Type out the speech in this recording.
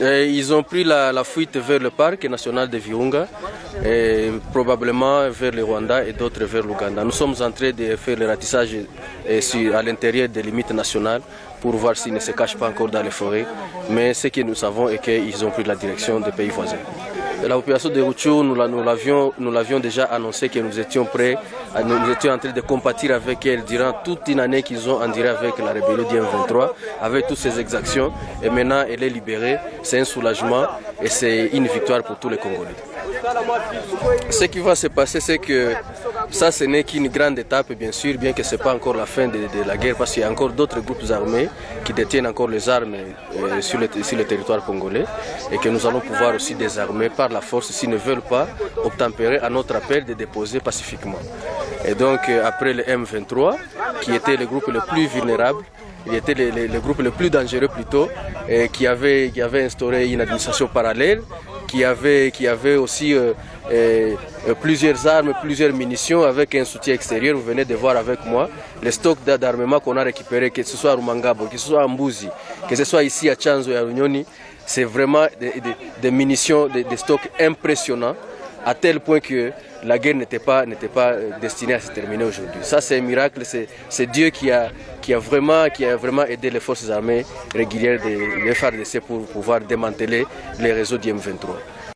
Ils ont pris la fuite vers le parc national de Virunga, et probablement vers le Rwanda et d'autres vers l'Ouganda. Nous sommes en train de faire le ratissage à l'intérieur des limites nationales pour voir s'ils ne se cachent pas encore dans les forêts. Mais ce que nous savons est qu'ils ont pris la direction des pays voisins. La population de Rutshuru, nous l'avions déjà annoncé que nous étions prêts, nous étions en train de compatir avec elle durant toute une année qu'ils ont enduré avec la rébellion du M23, avec toutes ces exactions. Et maintenant, elle est libérée. C'est un soulagement et c'est une victoire pour tous les Congolais. Ce qui va se passer, c'est que ça, ce n'est qu'une grande étape, bien sûr, bien que ce n'est pas encore la fin de la guerre, parce qu'il y a encore d'autres groupes armés qui détiennent encore les armes sur le territoire congolais et que nous allons pouvoir aussi désarmer par la force s'ils ne veulent pas obtempérer à notre appel de déposer pacifiquement. Et donc, après le M23, qui était le groupe le plus vulnérable, il était le groupe le plus dangereux plutôt, et qui avait instauré une administration parallèle, qui avait aussi plusieurs armes, plusieurs munitions avec un soutien extérieur. Vous venez de voir avec moi les stocks d'armement qu'on a récupérés, que ce soit à Rumangabo, que ce soit à Mbuzi, que ce soit ici à Chanzo et à Runyoni. C'est vraiment des munitions, des stocks impressionnants, à tel point que la guerre n'était pas destinée à se terminer aujourd'hui. Ça, c'est un miracle, c'est Dieu qui a vraiment aidé les forces armées régulières des FARDC pour pouvoir démanteler les réseaux du M23.